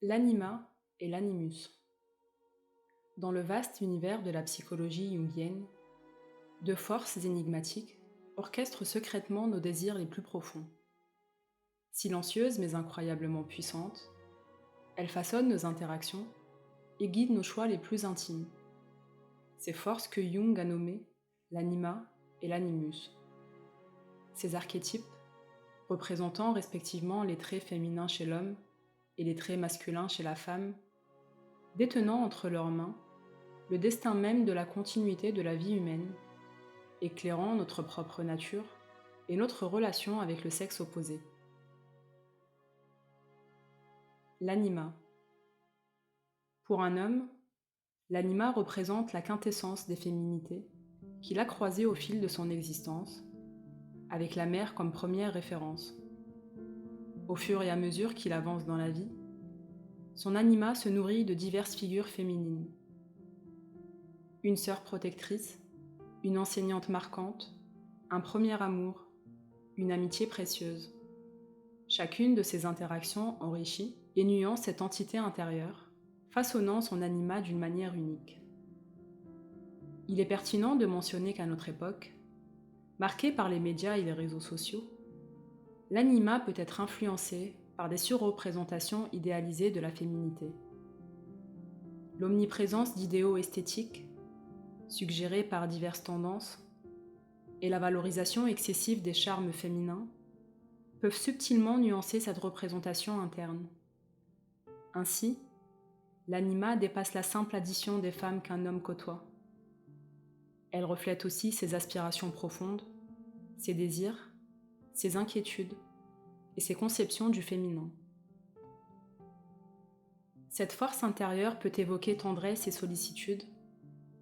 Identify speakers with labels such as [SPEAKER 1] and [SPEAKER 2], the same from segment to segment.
[SPEAKER 1] L'anima et l'animus. Dans le vaste univers de la psychologie jungienne, deux forces énigmatiques orchestrent secrètement nos désirs les plus profonds. Silencieuses mais incroyablement puissantes, elles façonnent nos interactions et guident nos choix les plus intimes. Ces forces que Jung a nommées l'anima et l'animus. Ces archétypes, représentant respectivement les traits féminins chez l'homme et les traits masculins chez la femme, détenant entre leurs mains le destin même de la continuité de la vie humaine, éclairant notre propre nature et notre relation avec le sexe opposé. L'anima. Pour un homme, l'anima représente la quintessence des féminités qu'il a croisées au fil de son existence, avec la mère comme première référence. Au fur et à mesure qu'il avance dans la vie, son anima se nourrit de diverses figures féminines. Une sœur protectrice, une enseignante marquante, un premier amour, une amitié précieuse. Chacune de ces interactions enrichit et nuance cette entité intérieure, façonnant son anima d'une manière unique. Il est pertinent de mentionner qu'à notre époque, marquée par les médias et les réseaux sociaux, l'anima peut être influencé par des surreprésentations idéalisées de la féminité. L'omniprésence d'idéaux esthétiques, suggérés par diverses tendances, et la valorisation excessive des charmes féminins peuvent subtilement nuancer cette représentation interne. Ainsi, l'anima dépasse la simple addition des femmes qu'un homme côtoie. Elle reflète aussi ses aspirations profondes, ses désirs, ses inquiétudes et ses conceptions du féminin. Cette force intérieure peut évoquer tendresse et sollicitude,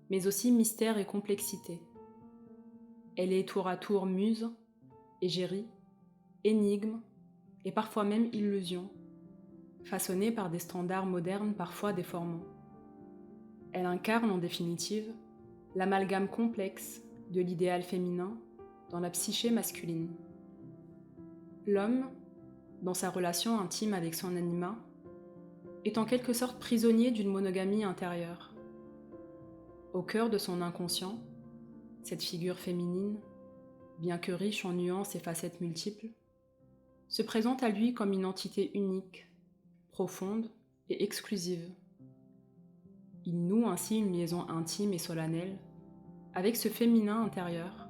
[SPEAKER 1] mais aussi mystère et complexité. Elle est tour à tour muse, égérie, énigme et parfois même illusion, façonnée par des standards modernes parfois déformants. Elle incarne en définitive l'amalgame complexe de l'idéal féminin dans la psyché masculine. L'homme, dans sa relation intime avec son anima, est en quelque sorte prisonnier d'une monogamie intérieure. Au cœur de son inconscient, cette figure féminine, bien que riche en nuances et facettes multiples, se présente à lui comme une entité unique, profonde et exclusive. Il noue ainsi une liaison intime et solennelle avec ce féminin intérieur,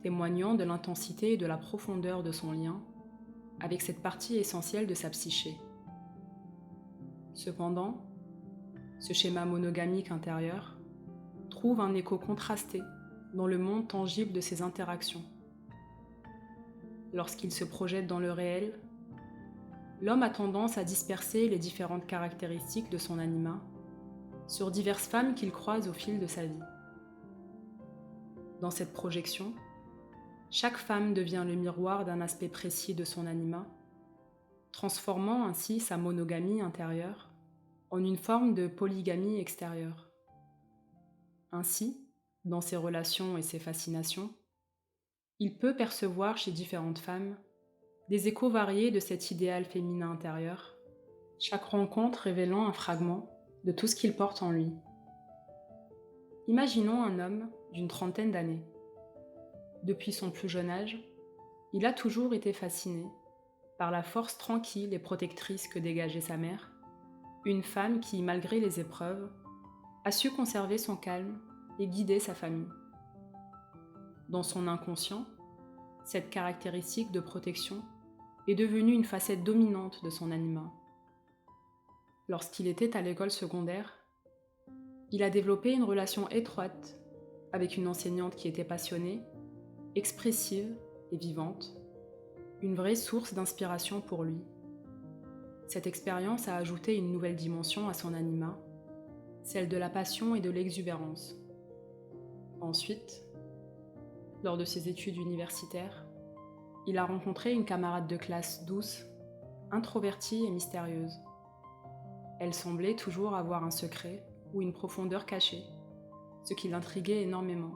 [SPEAKER 1] témoignant de l'intensité et de la profondeur de son lien avec cette partie essentielle de sa psyché. Cependant, ce schéma monogamique intérieur trouve un écho contrasté dans le monde tangible de ses interactions. Lorsqu'il se projette dans le réel, l'homme a tendance à disperser les différentes caractéristiques de son anima sur diverses femmes qu'il croise au fil de sa vie. Dans cette projection, chaque femme devient le miroir d'un aspect précis de son anima, transformant ainsi sa monogamie intérieure en une forme de polygamie extérieure. Ainsi, dans ses relations et ses fascinations, il peut percevoir chez différentes femmes des échos variés de cet idéal féminin intérieur, chaque rencontre révélant un fragment de tout ce qu'il porte en lui. Imaginons un homme d'une trentaine d'années. Depuis son plus jeune âge, il a toujours été fasciné par la force tranquille et protectrice que dégageait sa mère, une femme qui, malgré les épreuves, a su conserver son calme et guider sa famille. Dans son inconscient, cette caractéristique de protection est devenue une facette dominante de son anima. Lorsqu'il était à l'école secondaire, il a développé une relation étroite avec une enseignante qui était passionnée, expressive et vivante, une vraie source d'inspiration pour lui. Cette expérience a ajouté une nouvelle dimension à son anima, celle de la passion et de l'exubérance. Ensuite, lors de ses études universitaires, il a rencontré une camarade de classe douce, introvertie et mystérieuse. Elle semblait toujours avoir un secret ou une profondeur cachée, ce qui l'intriguait énormément.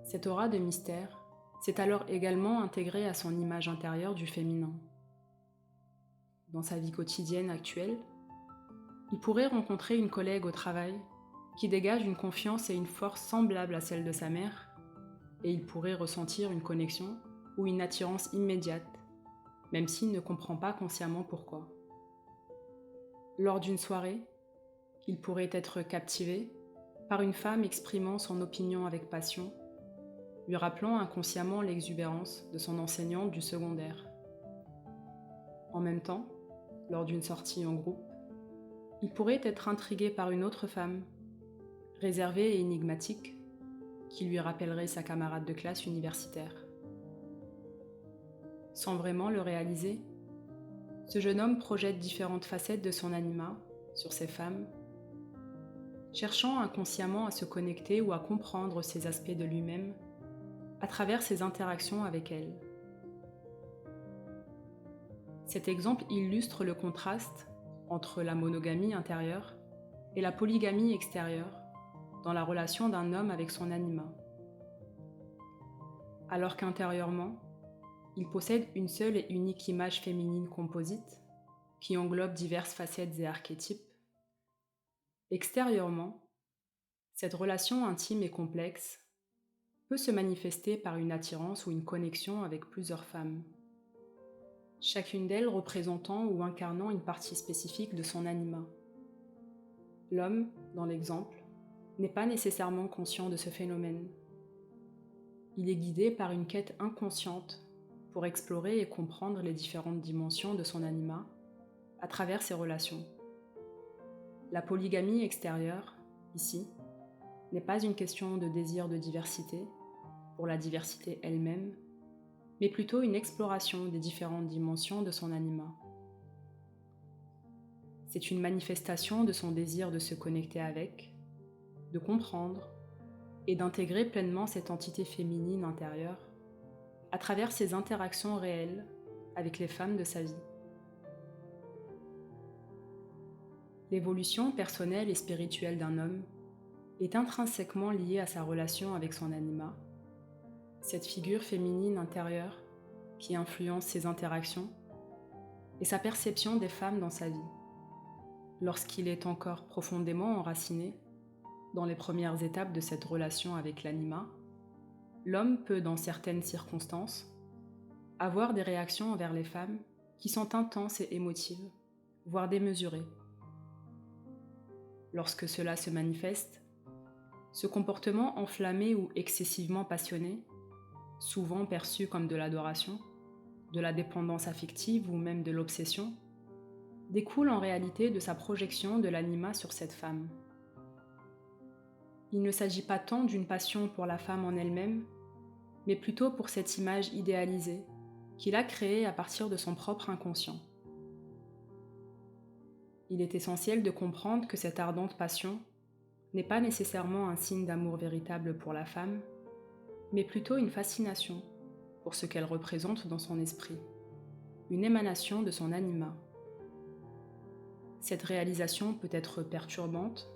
[SPEAKER 1] Cette aura de mystère s'est alors également intégrée à son image intérieure du féminin. Dans sa vie quotidienne actuelle, Il pourrait rencontrer une collègue au travail qui dégage une confiance et une force semblables à celle de sa mère, et il pourrait ressentir une connexion ou une attirance immédiate, même s'il ne comprend pas consciemment pourquoi. Lors d'une soirée, il pourrait être captivé par une femme exprimant son opinion avec passion, lui rappelant inconsciemment l'exubérance de son enseignante du secondaire. En même temps, lors d'une sortie en groupe, il pourrait être intrigué par une autre femme, réservée et énigmatique, qui lui rappellerait sa camarade de classe universitaire. Sans vraiment le réaliser, ce jeune homme projette différentes facettes de son anima sur ces femmes, cherchant inconsciemment à se connecter ou à comprendre ces aspects de lui-même à travers ses interactions avec elles. Cet exemple illustre le contraste entre la monogamie intérieure et la polygamie extérieure dans la relation d'un homme avec son anima. Alors qu'intérieurement, il possède une seule et unique image féminine composite qui englobe diverses facettes et archétypes, extérieurement, cette relation intime et complexe peut se manifester par une attirance ou une connexion avec plusieurs femmes, chacune d'elles représentant ou incarnant une partie spécifique de son anima. L'homme, dans l'exemple, n'est pas nécessairement conscient de ce phénomène. Il est guidé par une quête inconsciente pour explorer et comprendre les différentes dimensions de son anima à travers ses relations. La polygamie extérieure, ici, n'est pas une question de désir de diversité, pour la diversité elle-même, mais plutôt une exploration des différentes dimensions de son anima. C'est une manifestation de son désir de se connecter avec, de comprendre et d'intégrer pleinement cette entité féminine intérieure à travers ses interactions réelles avec les femmes de sa vie. L'évolution personnelle et spirituelle d'un homme est intrinsèquement liée à sa relation avec son anima, cette figure féminine intérieure qui influence ses interactions et sa perception des femmes dans sa vie. Lorsqu'il est encore profondément enraciné dans les premières étapes de cette relation avec l'anima, l'homme peut, dans certaines circonstances, avoir des réactions envers les femmes qui sont intenses et émotives, voire démesurées. Lorsque cela se manifeste, ce comportement enflammé ou excessivement passionné, souvent perçu comme de l'adoration, de la dépendance affective ou même de l'obsession, découle en réalité de sa projection de l'anima sur cette femme. Il ne s'agit pas tant d'une passion pour la femme en elle-même, mais plutôt pour cette image idéalisée qu'il a créée à partir de son propre inconscient. Il est essentiel de comprendre que cette ardente passion n'est pas nécessairement un signe d'amour véritable pour la femme, mais plutôt une fascination pour ce qu'elle représente dans son esprit, une émanation de son anima. Cette réalisation peut être perturbante,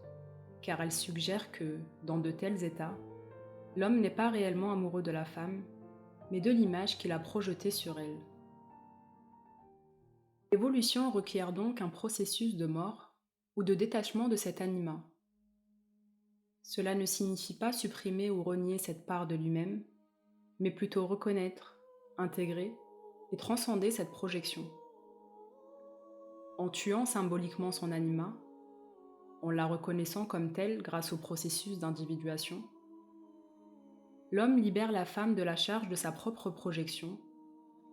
[SPEAKER 1] car elle suggère que, dans de tels états, l'homme n'est pas réellement amoureux de la femme, mais de l'image qu'il a projetée sur elle. L'évolution requiert donc un processus de mort ou de détachement de cet anima. Cela ne signifie pas supprimer ou renier cette part de lui-même, mais plutôt reconnaître, intégrer et transcender cette projection. En tuant symboliquement son anima, en la reconnaissant comme telle grâce au processus d'individuation, l'homme libère la femme de la charge de sa propre projection,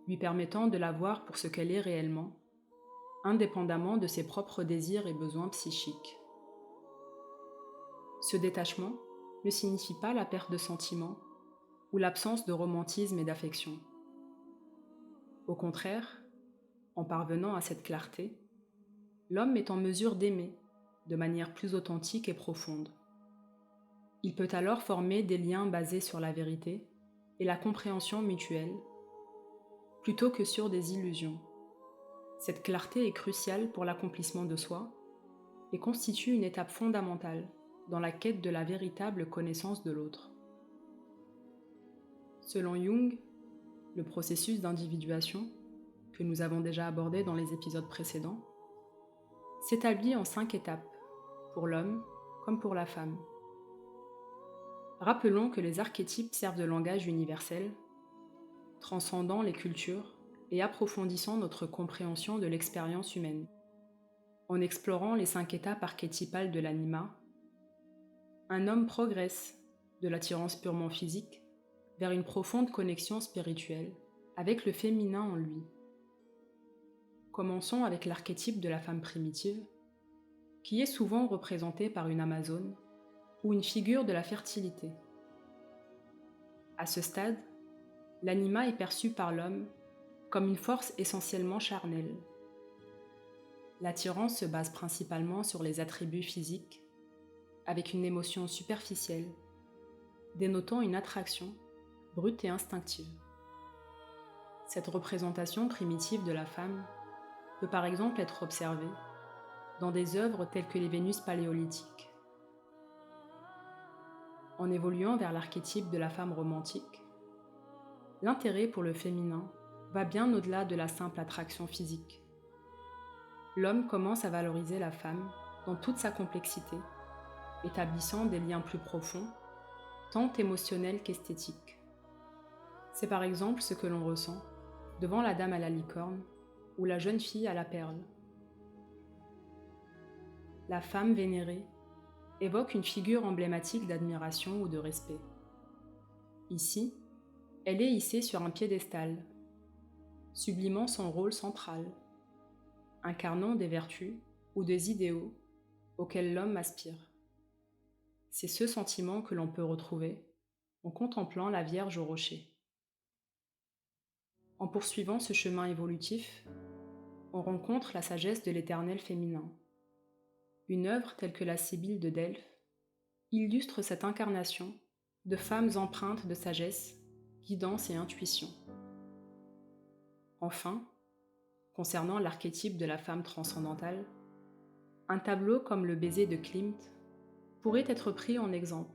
[SPEAKER 1] lui permettant de la voir pour ce qu'elle est réellement, indépendamment de ses propres désirs et besoins psychiques. Ce détachement ne signifie pas la perte de sentiments ou l'absence de romantisme et d'affection. Au contraire, en parvenant à cette clarté, l'homme est en mesure d'aimer de manière plus authentique et profonde. Il peut alors former des liens basés sur la vérité et la compréhension mutuelle, plutôt que sur des illusions. Cette clarté est cruciale pour l'accomplissement de soi et constitue une étape fondamentale dans la quête de la véritable connaissance de l'autre. Selon Jung, le processus d'individuation, que nous avons déjà abordé dans les épisodes précédents, s'établit en 5 étapes, pour l'homme comme pour la femme. Rappelons que les archétypes servent de langage universel, transcendant les cultures et approfondissant notre compréhension de l'expérience humaine. En explorant les 5 étapes archétypales de l'anima, un homme progresse de l'attirance purement physique vers une profonde connexion spirituelle avec le féminin en lui. Commençons avec l'archétype de la femme primitive, qui est souvent représentée par une amazone ou une figure de la fertilité. À ce stade, l'anima est perçu par l'homme comme une force essentiellement charnelle. L'attirance se base principalement sur les attributs physiques, avec une émotion superficielle, dénotant une attraction brute et instinctive. Cette représentation primitive de la femme peut par exemple être observée dans des œuvres telles que les Vénus paléolithiques. En évoluant vers l'archétype de la femme romantique, l'intérêt pour le féminin va bien au-delà de la simple attraction physique. L'homme commence à valoriser la femme dans toute sa complexité, établissant des liens plus profonds, tant émotionnels qu'esthétiques. C'est par exemple ce que l'on ressent devant la dame à la licorne ou la jeune fille à la perle. La femme vénérée évoque une figure emblématique d'admiration ou de respect. Ici, elle est hissée sur un piédestal, sublimant son rôle central, incarnant des vertus ou des idéaux auxquels l'homme aspire. C'est ce sentiment que l'on peut retrouver en contemplant la Vierge au rocher. En poursuivant ce chemin évolutif, on rencontre la sagesse de l'éternel féminin. Une œuvre telle que la Sibylle de Delphes illustre cette incarnation de femmes empreintes de sagesse, guidance et intuition. Enfin, concernant l'archétype de la femme transcendantale, un tableau comme le baiser de Klimt pourrait être pris en exemple.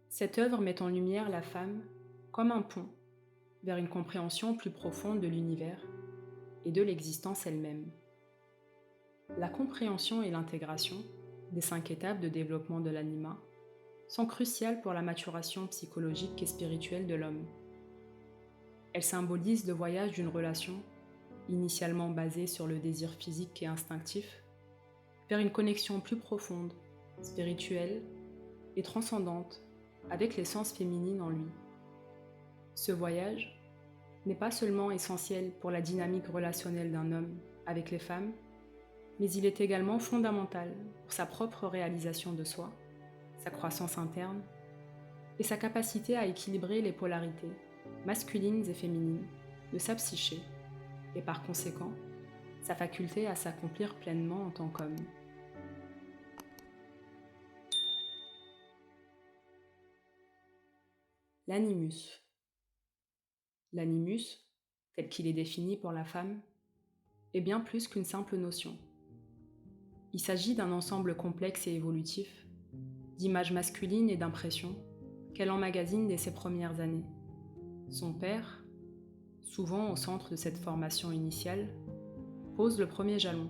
[SPEAKER 1] Cette œuvre met en lumière la femme comme un pont vers une compréhension plus profonde de l'univers et de l'existence elle-même. La compréhension et l'intégration des 5 étapes de développement de l'anima sont cruciales pour la maturation psychologique et spirituelle de l'homme. Elles symbolisent le voyage d'une relation, initialement basée sur le désir physique et instinctif, vers une connexion plus profonde, spirituelle et transcendante avec l'essence féminine en lui. Ce voyage n'est pas seulement essentiel pour la dynamique relationnelle d'un homme avec les femmes, mais il est également fondamental pour sa propre réalisation de soi, sa croissance interne et sa capacité à équilibrer les polarités masculines et féminines de sa psyché et par conséquent sa faculté à s'accomplir pleinement en tant qu'homme. L'animus. L'animus, tel qu'il est défini pour la femme, est bien plus qu'une simple notion. Il s'agit d'un ensemble complexe et évolutif, d'images masculines et d'impressions qu'elle emmagasine dès ses premières années. Son père, souvent au centre de cette formation initiale, pose le premier jalon.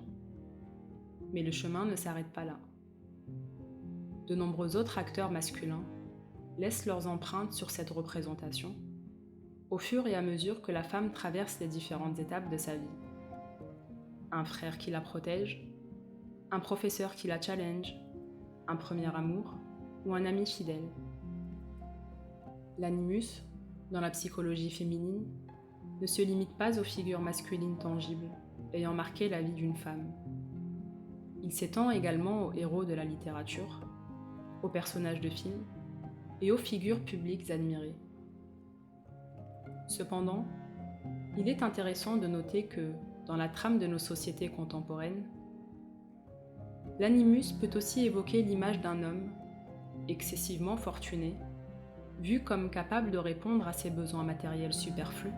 [SPEAKER 1] Mais le chemin ne s'arrête pas là. De nombreux autres acteurs masculins laissent leurs empreintes sur cette représentation, au fur et à mesure que la femme traverse les différentes étapes de sa vie. Un frère qui la protège, un professeur qui la challenge, un premier amour ou un ami fidèle. L'animus, dans la psychologie féminine, ne se limite pas aux figures masculines tangibles ayant marqué la vie d'une femme. Il s'étend également aux héros de la littérature, aux personnages de films et aux figures publiques admirées. Cependant, il est intéressant de noter que, dans la trame de nos sociétés contemporaines, l'animus peut aussi évoquer l'image d'un homme, excessivement fortuné, vu comme capable de répondre à ses besoins matériels superflus,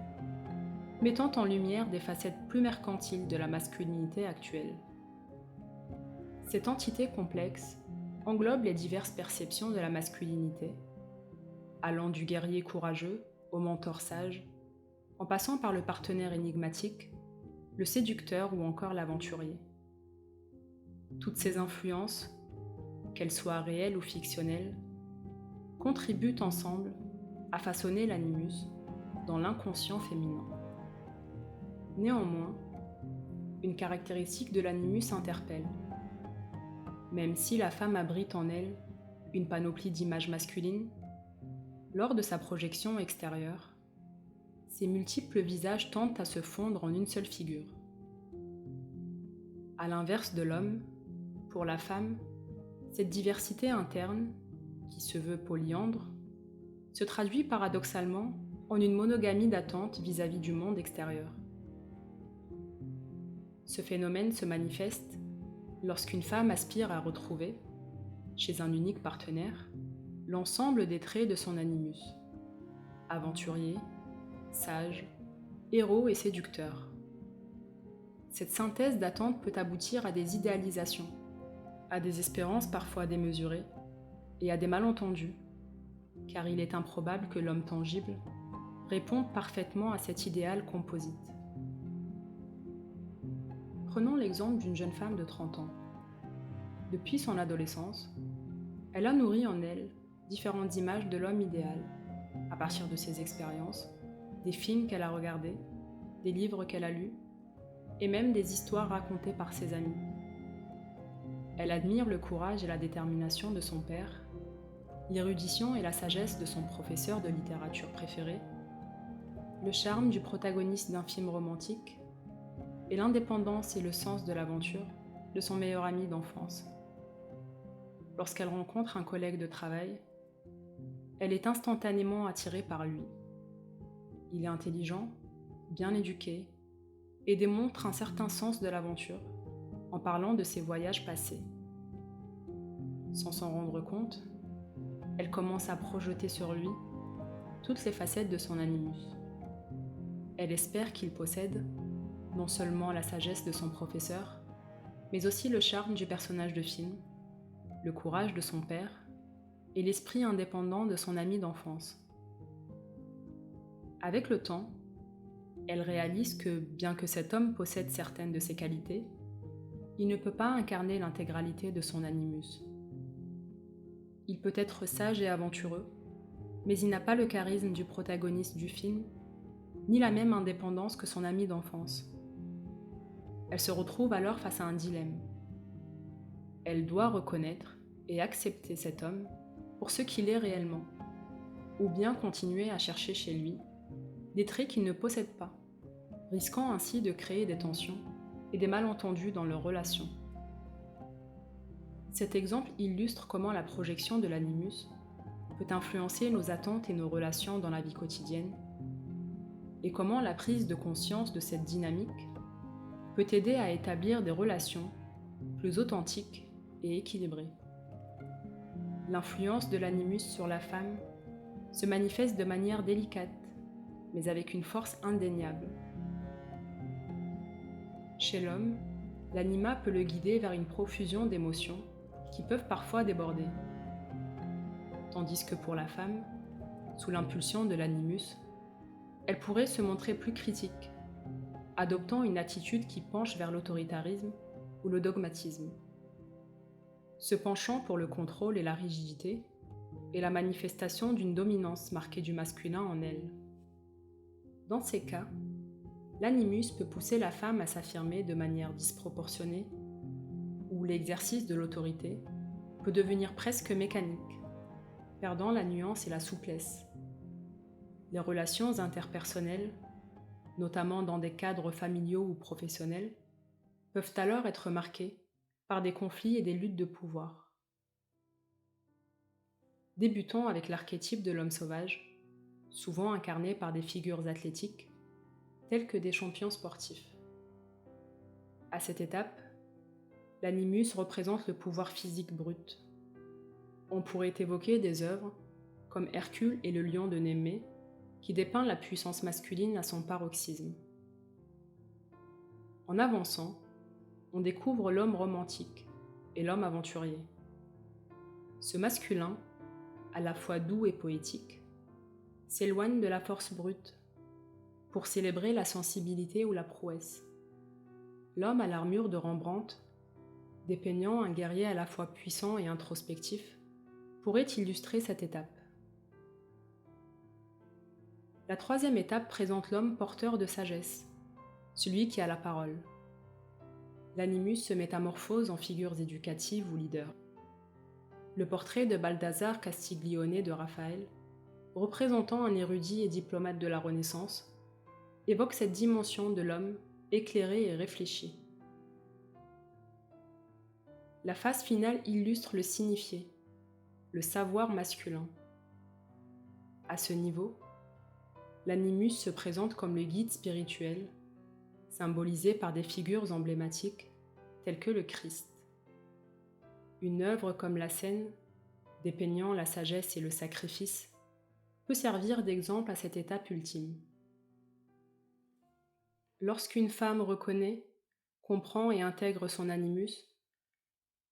[SPEAKER 1] mettant en lumière des facettes plus mercantiles de la masculinité actuelle. Cette entité complexe englobe les diverses perceptions de la masculinité, allant du guerrier courageux au mentor sage, en passant par le partenaire énigmatique, le séducteur ou encore l'aventurier. Toutes ces influences, qu'elles soient réelles ou fictionnelles, contribuent ensemble à façonner l'animus dans l'inconscient féminin. Néanmoins, une caractéristique de l'animus interpelle. Même si la femme abrite en elle une panoplie d'images masculines, lors de sa projection extérieure, ses multiples visages tendent à se fondre en une seule figure. À l'inverse de l'homme, pour la femme, cette diversité interne, qui se veut polyandre, se traduit paradoxalement en une monogamie d'attente vis-à-vis du monde extérieur. Ce phénomène se manifeste lorsqu'une femme aspire à retrouver, chez un unique partenaire, l'ensemble des traits de son animus, aventurier, sage, héros et séducteur. Cette synthèse d'attente peut aboutir à des idéalisations, à des espérances parfois démesurées et à des malentendus, car il est improbable que l'homme tangible réponde parfaitement à cet idéal composite. Prenons l'exemple d'une jeune femme de 30 ans. Depuis son adolescence, elle a nourri en elle différentes images de l'homme idéal, à partir de ses expériences, des films qu'elle a regardés, des livres qu'elle a lus, et même des histoires racontées par ses amis. Elle admire le courage et la détermination de son père, l'érudition et la sagesse de son professeur de littérature préféré, le charme du protagoniste d'un film romantique, et l'indépendance et le sens de l'aventure de son meilleur ami d'enfance. Lorsqu'elle rencontre un collègue de travail, elle est instantanément attirée par lui. Il est intelligent, bien éduqué, et démontre un certain sens de l'aventure en parlant de ses voyages passés. Sans s'en rendre compte, elle commence à projeter sur lui toutes les facettes de son animus. Elle espère qu'il possède non seulement la sagesse de son professeur, mais aussi le charme du personnage de film, le courage de son père et l'esprit indépendant de son ami d'enfance. Avec le temps, elle réalise que, bien que cet homme possède certaines de ses qualités, il ne peut pas incarner l'intégralité de son animus. Il peut être sage et aventureux, mais il n'a pas le charisme du protagoniste du film, ni la même indépendance que son ami d'enfance. Elle se retrouve alors face à un dilemme. Elle doit reconnaître et accepter cet homme pour ce qu'il est réellement, ou bien continuer à chercher chez lui des traits qu'il ne possède pas, risquant ainsi de créer des tensions et des malentendus dans leur relation. Cet exemple illustre comment la projection de l'animus peut influencer nos attentes et nos relations dans la vie quotidienne, et comment la prise de conscience de cette dynamique peut aider à établir des relations plus authentiques et équilibrées. L'influence de l'animus sur la femme se manifeste de manière délicate, mais avec une force indéniable. Chez l'homme, l'anima peut le guider vers une profusion d'émotions qui peuvent parfois déborder. Tandis que pour la femme, sous l'impulsion de l'animus, elle pourrait se montrer plus critique, adoptant une attitude qui penche vers l'autoritarisme ou le dogmatisme. Ce penchant pour le contrôle et la rigidité est la manifestation d'une dominance marquée du masculin en elle. Dans ces cas, l'animus peut pousser la femme à s'affirmer de manière disproportionnée, ou l'exercice de l'autorité peut devenir presque mécanique, perdant la nuance et la souplesse. Les relations interpersonnelles, notamment dans des cadres familiaux ou professionnels, peuvent alors être marquées par des conflits et des luttes de pouvoir. Débutons avec l'archétype de l'homme sauvage, souvent incarné par des figures athlétiques, tels que des champions sportifs. À cette étape, l'animus représente le pouvoir physique brut. On pourrait évoquer des œuvres comme Hercule et le lion de Némée, qui dépeint la puissance masculine à son paroxysme. En avançant, on découvre l'homme romantique et l'homme aventurier. Ce masculin, à la fois doux et poétique, s'éloigne de la force brute pour célébrer la sensibilité ou la prouesse. L'homme à l'armure de Rembrandt dépeignant un guerrier à la fois puissant et introspectif, pourrait illustrer cette étape. La troisième étape présente l'homme porteur de sagesse, celui qui a la parole. L'animus se métamorphose en figures éducatives ou leaders. Le portrait de Baldassare Castiglione de Raphaël, représentant un érudit et diplomate de la Renaissance, évoque cette dimension de l'homme éclairé et réfléchi. La phase finale illustre le signifié, le savoir masculin. À ce niveau, l'animus se présente comme le guide spirituel, symbolisé par des figures emblématiques telles que le Christ. Une œuvre comme la scène, dépeignant la sagesse et le sacrifice, peut servir d'exemple à cette étape ultime. Lorsqu'une femme reconnaît, comprend et intègre son animus,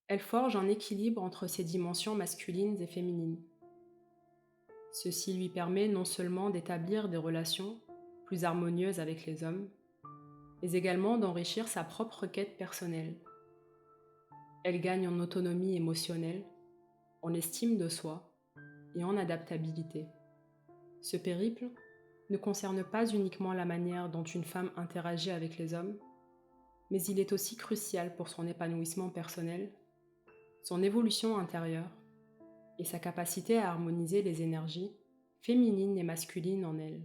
[SPEAKER 1] elle forge un équilibre entre ses dimensions masculines et féminines. Ceci lui permet non seulement d'établir des relations plus harmonieuses avec les hommes, mais également d'enrichir sa propre quête personnelle. Elle gagne en autonomie émotionnelle, en estime de soi et en adaptabilité. Ce périple ne concerne pas uniquement la manière dont une femme interagit avec les hommes, mais il est aussi crucial pour son épanouissement personnel, son évolution intérieure et sa capacité à harmoniser les énergies féminines et masculines en elle.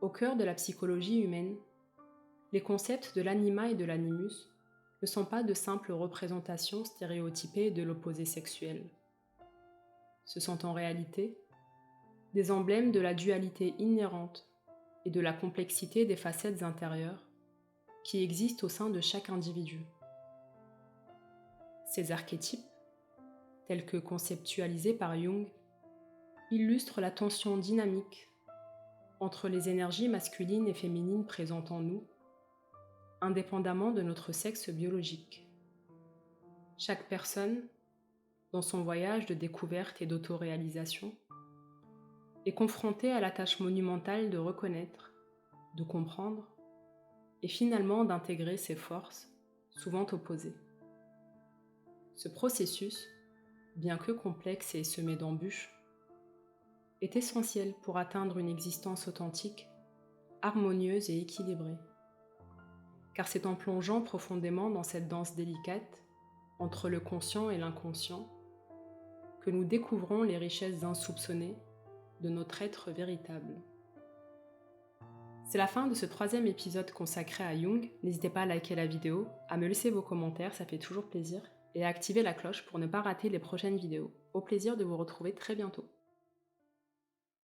[SPEAKER 1] Au cœur de la psychologie humaine, les concepts de l'anima et de l'animus ne sont pas de simples représentations stéréotypées de l'opposé sexuel. Ce sont en réalité des emblèmes de la dualité inhérente et de la complexité des facettes intérieures qui existent au sein de chaque individu. Ces archétypes, tels que conceptualisés par Jung, illustrent la tension dynamique entre les énergies masculines et féminines présentes en nous, indépendamment de notre sexe biologique. Chaque personne, dans son voyage de découverte et d'autoréalisation, est confrontée à la tâche monumentale de reconnaître, de comprendre et finalement d'intégrer ses forces, souvent opposées. Ce processus, bien que complexe et semé d'embûches, est essentiel pour atteindre une existence authentique, harmonieuse et équilibrée. Car c'est en plongeant profondément dans cette danse délicate, entre le conscient et l'inconscient, que nous découvrons les richesses insoupçonnées de notre être véritable. C'est la fin de ce 3e épisode consacré à Jung. N'hésitez pas à liker la vidéo, à me laisser vos commentaires, ça fait toujours plaisir, et à activer la cloche pour ne pas rater les prochaines vidéos. Au plaisir de vous retrouver très bientôt.